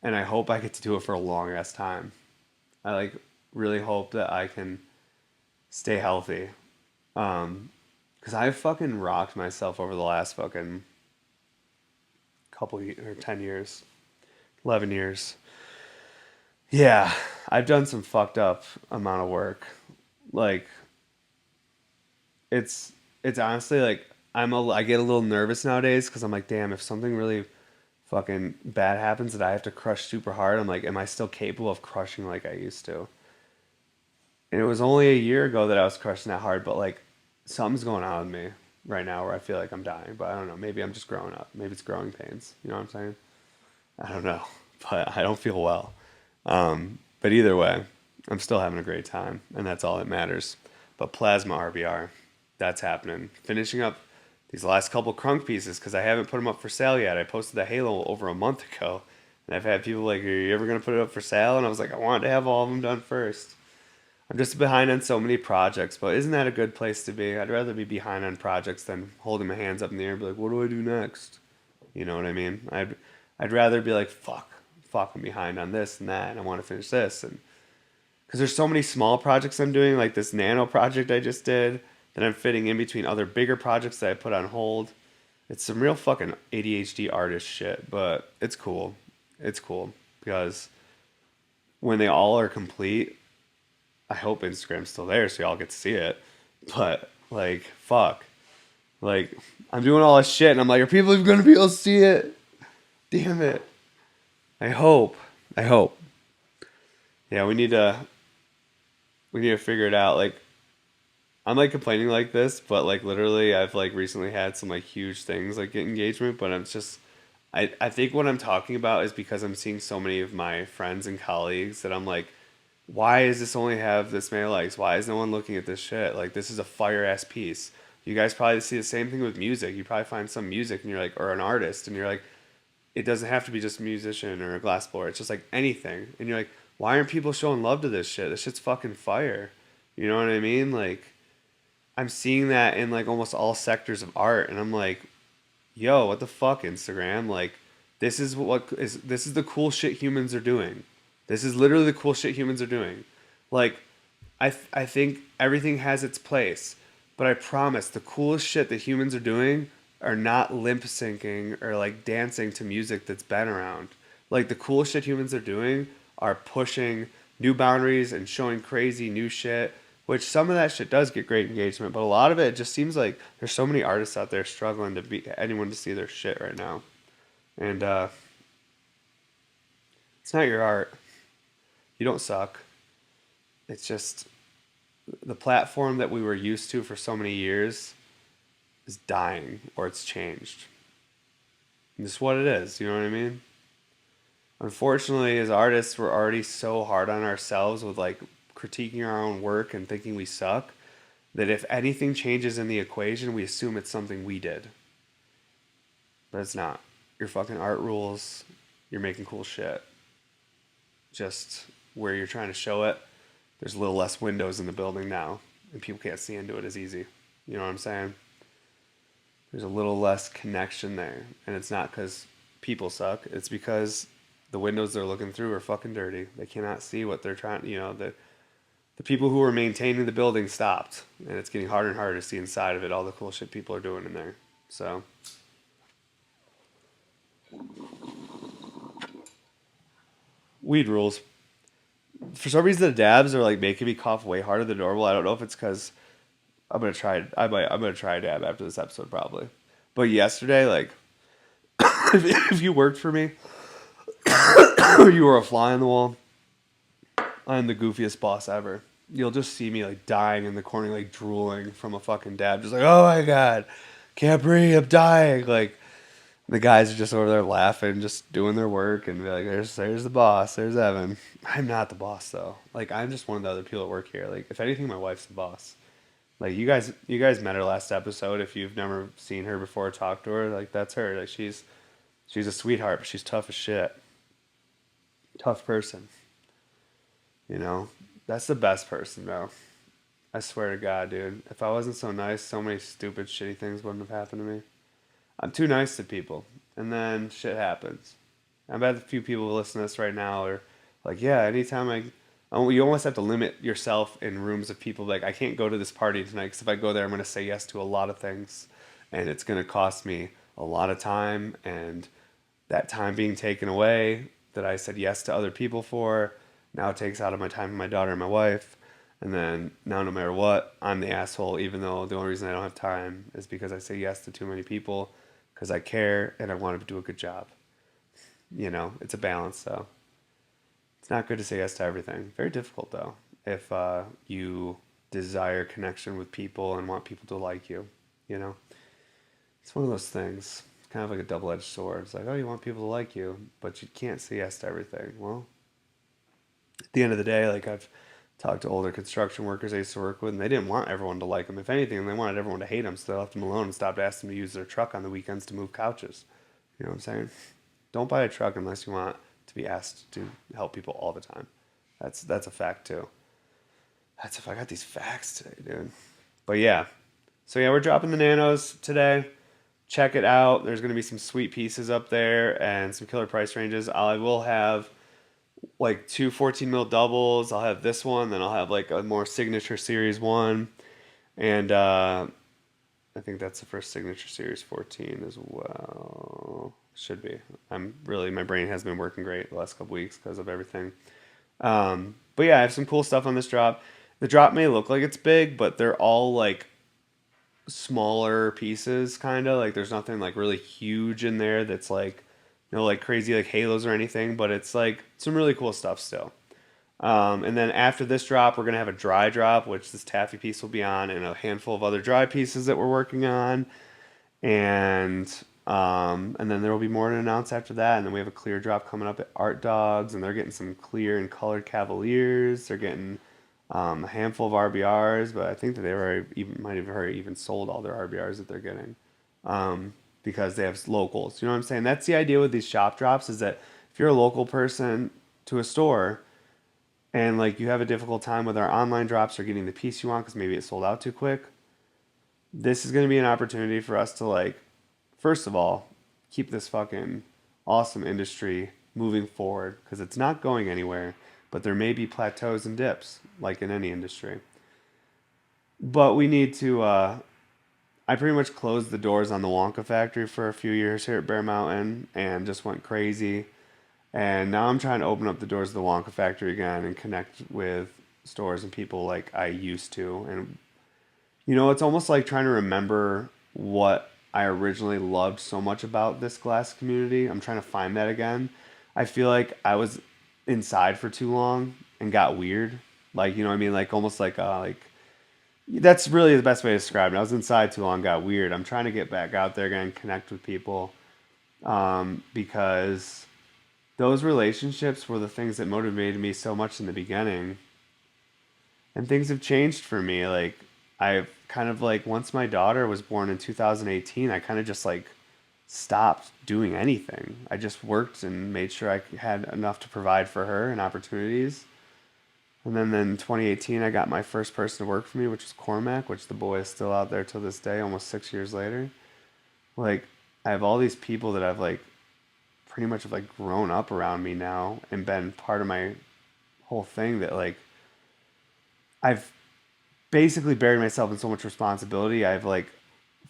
And I hope I get to do it for a long ass time. I like really hope that I can stay healthy. Because I've fucking rocked myself over the last fucking or 10 years, 11 years. Yeah, I've done some fucked up amount of work. Like, it's honestly like I get a little nervous nowadays because I'm like, damn, if something really fucking bad happens that I have to crush super hard, I'm like, am I still capable of crushing like I used to? And it was only a year ago that I was crushing that hard, but like something's going on with me right now where I feel like I'm dying. But I don't know. Maybe I'm just growing up. Maybe it's growing pains. You know what I'm saying? I don't know. But I don't feel well. But either way, I'm still having a great time, and that's all that matters. But Plasma RBR, that's happening. Finishing up these last couple crunk pieces because I haven't put them up for sale yet. I posted the Halo over a month ago, and I've had people like, "Are you ever gonna put it up for sale?" And I was like, "I wanted to have all of them done first." I'm just behind on so many projects, but isn't that a good place to be? I'd rather be behind on projects than holding my hands up in the air and be like, "What do I do next?" You know what I mean? I'd rather be like, fuck, I'm behind on this and that, and I want to finish this, and because there's so many small projects I'm doing, like this nano project I just did. that I'm fitting in between other bigger projects that I put on hold. It's some real fucking ADHD artist shit, but it's cool. It's cool because when they all are complete, I hope Instagram's still there so y'all get to see it. But like, fuck. Like, I'm doing all this shit and I'm like, are people even gonna be able to see it? Damn it. I hope. I hope. Yeah, we need to figure it out. Like, I'm like complaining like this, but like literally I've like recently had some like huge things like get engagement, but I'm just I think what I'm talking about is because I'm seeing so many of my friends and colleagues that I'm like, why does this only have this many likes? Why is no one looking at this shit? Like, this is a fire ass piece. You guys probably see the same thing with music. You probably find some music and you're like, or an artist, and you're like, it doesn't have to be just a musician or a glass blower. It's just like anything. And you're like, why aren't people showing love to this shit? This shit's fucking fire. You know what I mean? Like, I'm seeing that in like almost all sectors of art, and I'm like, yo, what the fuck, Instagram? Like, this is the cool shit humans are doing. This is literally the cool shit humans are doing. Like, I think everything has its place, but I promise the coolest shit that humans are doing are not limp syncing or like dancing to music that's been around. Like, the coolest shit humans are doing are pushing new boundaries and showing crazy new shit, which some of that shit does get great engagement, but a lot of it just seems like there's so many artists out there struggling to be anyone to see their shit right now. And it's not your art. You don't suck. It's just the platform that we were used to for so many years is dying or it's changed. And it's what it is, you know what I mean? Unfortunately, as artists, we're already so hard on ourselves with like critiquing our own work and thinking we suck that if anything changes in the equation, we assume it's something we did. But it's not. Your fucking art rules. You're making cool shit. Just where you're trying to show it, there's a little less windows in the building now, and people can't see into it as easy. You know what I'm saying? There's a little less connection there, and it's not because people suck. It's because the windows they're looking through are fucking dirty. They cannot see what they're trying. You know, the people who are maintaining the building stopped, and it's getting harder and harder to see inside of it. All the cool shit people are doing in there. So. Weed rules. For some reason, the dabs are like making me cough way harder than normal. I don't know if it's because I'm gonna try it. I'm gonna try a dab after this episode probably. But yesterday, like, if you worked for me, or you were a fly on the wall, I'm the goofiest boss ever. You'll just see me like dying in the corner, like drooling from a fucking dab, just like, oh my god, can't breathe, I'm dying. Like, the guys are just over there laughing, just doing their work, and be like, there's the boss, there's Evan. I'm not the boss though. Like, I'm just one of the other people that work here. Like, if anything, my wife's the boss. Like, you guys met her last episode. If you've never seen her before or talked to her, like, that's her. Like, she's a sweetheart, but she's tough as shit. Tough person. You know? That's the best person though. I swear to God, dude. If I wasn't so nice, so many stupid, shitty things wouldn't have happened to me. I'm too nice to people, and then shit happens. I bet a few people who listen to this right now are like, yeah, anytime you almost have to limit yourself in rooms of people. Like, I can't go to this party tonight because if I go there, I'm going to say yes to a lot of things, and it's going to cost me a lot of time, and that time being taken away that I said yes to other people for now takes out of my time with my daughter and my wife. And then now, no matter what, I'm the asshole, even though the only reason I don't have time is because I say yes to too many people because I care and I want to do a good job. You know, it's a balance, though. It's not good to say yes to everything. Very difficult, though, if you desire connection with people and want people to like you, you know? It's one of those things. It's kind of like a double-edged sword. It's like, oh, you want people to like you, but you can't say yes to everything. Well, at the end of the day, like, I've talked to older construction workers I used to work with, and they didn't want everyone to like them. If anything, they wanted everyone to hate them, so they left them alone and stopped asking them to use their truck on the weekends to move couches. You know what I'm saying? Don't buy a truck unless you want to be asked to help people all the time. That's a fact, too. That's if I got these facts today, dude. But yeah. So yeah, we're dropping the Nanos today. Check it out. There's going to be some sweet pieces up there and some killer price ranges. I will have like two 14 mil doubles. I'll have this one, then I'll have like a more signature series one. And I think that's the first Signature Series 14 as well. Should be. My brain has been working great the last couple weeks because of everything. But yeah, I have some cool stuff on this drop. The drop may look like it's big, but they're all like smaller pieces, kind of. Like there's nothing like really huge in there that's like, like crazy like halos or anything, but it's like some really cool stuff still. And then after this drop, we're going to have a dry drop, which this taffy piece will be on, and a handful of other dry pieces that we're working on. And then there will be more to announce after that. And then we have a clear drop coming up at Art Dogs, and they're getting some clear and colored Cavaliers. They're getting a handful of RBRs, but I think that might have already even sold all their RBRs that they're getting because they have locals. You know what I'm saying? That's the idea with these shop drops is that if you're a local person to a store and like you have a difficult time with our online drops or getting the piece you want because maybe it sold out too quick, this is going to be an opportunity for us to like, first of all, keep this fucking awesome industry moving forward because it's not going anywhere, but there may be plateaus and dips like in any industry. But we need to, I pretty much closed the doors on the Wonka factory for a few years here at Bear Mountain and just went crazy. And now I'm trying to open up the doors of the Wonka factory again and connect with stores and people like I used to. And, it's almost like trying to remember what I originally loved so much about this glass community. I'm trying to find that again. I feel like I was inside for too long and got weird. Like, you know what I mean? Like almost like that's really the best way to describe it. I was inside too long, got weird. I'm trying to get back out there again, connect with people, because those relationships were the things that motivated me so much in the beginning. And things have changed for me. Like, I've kind of like, once my daughter was born in 2018, I kind of just like stopped doing anything. I just worked and made sure I had enough to provide for her and opportunities. And then in 2018, I got my first person to work for me, which was Cormac, which the boy is still out there till this day, almost 6 years later. Like, I have all these people that I've like pretty much have like grown up around me now and been part of my whole thing that like I've basically buried myself in so much responsibility. I've like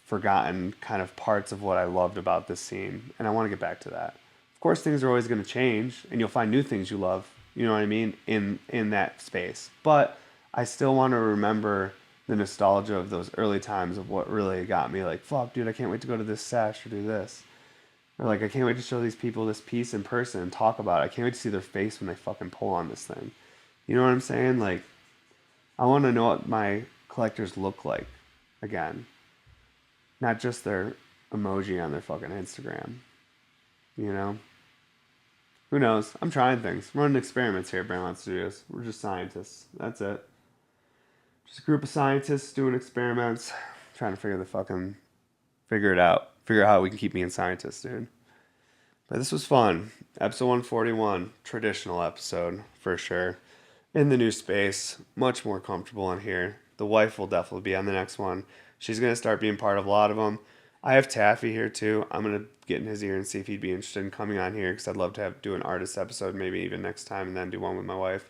forgotten kind of parts of what I loved about this scene, and I want to get back to that. Of course, things are always going to change, and you'll find new things you love. You know what I mean in that space. But I still want to remember the nostalgia of those early times of what really got me. Like, fuck, dude, I can't wait to go to this sesh or do this. Or like, I can't wait to show these people this piece in person and talk about it. I can't wait to see their face when they fucking pull on this thing. You know what I'm saying? Like, I want to know what my collectors look like again. Not just their emoji on their fucking Instagram. You know? Who knows? I'm trying things. I'm running experiments here at Brandmont Studios. We're just scientists. That's it. Just a group of scientists doing experiments. Trying to figure it out. Figure out how we can keep being scientists, dude. But this was fun. Episode 141. Traditional episode, for sure. In the new space. Much more comfortable in here. The wife will definitely be on the next one. She's going to start being part of a lot of them. I have Taffy here too. I'm going to get in his ear and see if he'd be interested in coming on here because I'd love to do an artist episode maybe even next time and then do one with my wife.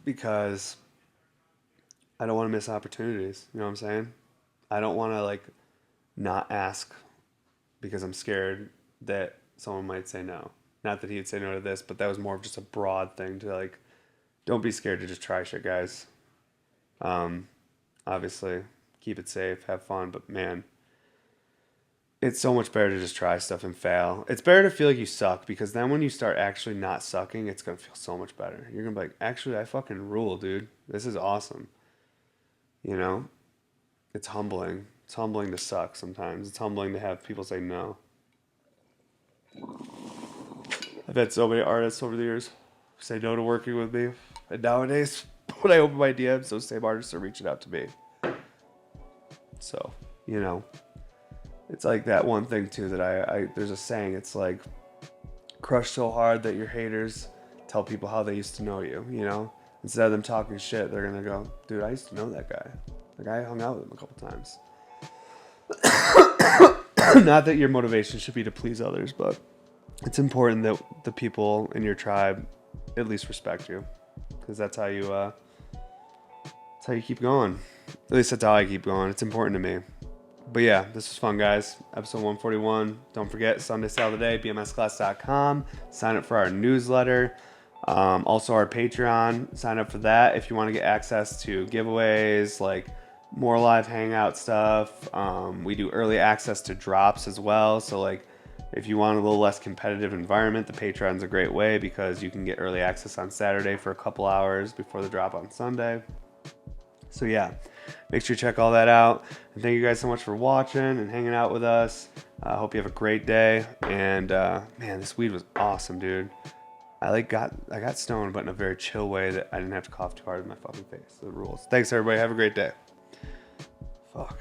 Because I don't want to miss opportunities. You know what I'm saying? I don't want to like not ask because I'm scared that someone might say no. Not that he'd say no to this, but that was more of just a broad thing to like, don't be scared to just try shit, guys. Obviously, keep it safe, have fun, but man, it's so much better to just try stuff and fail. It's better to feel like you suck because then when you start actually not sucking, it's going to feel so much better. You're going to be like, actually, I fucking rule, dude. This is awesome. You know? It's humbling. It's humbling to suck sometimes. It's humbling to have people say no. I've had so many artists over the years say no to working with me. And nowadays, when I open my DMs, those same artists are reaching out to me. So, you know, it's like that one thing too that I there's a saying, it's like, crush so hard that your haters tell people how they used to know you, you know? Instead of them talking shit, they're going to go, dude, I used to know that guy. Like, I hung out with him a couple times. Not that your motivation should be to please others, but it's important that the people in your tribe at least respect you. Because that's how you That's how you keep going. At least that's how I keep going. It's important to me. But yeah, this was fun, guys. Episode 141. Don't forget, Sunday Sale of the Day, bmsclass.com. Sign up for our newsletter. Also our Patreon. Sign up for that if you want to get access to giveaways, like more live hangout stuff. We do early access to drops as well. So like if you want a little less competitive environment, the Patreon's a great way because you can get early access on Saturday for a couple hours before the drop on Sunday. So yeah, make sure you check all that out. And thank you guys so much for watching and hanging out with us. I hope you have a great day. And man, this weed was awesome, dude. I got stoned, but in a very chill way that I didn't have to cough too hard in my fucking face. The rules. Thanks, everybody. Have a great day. Fuck.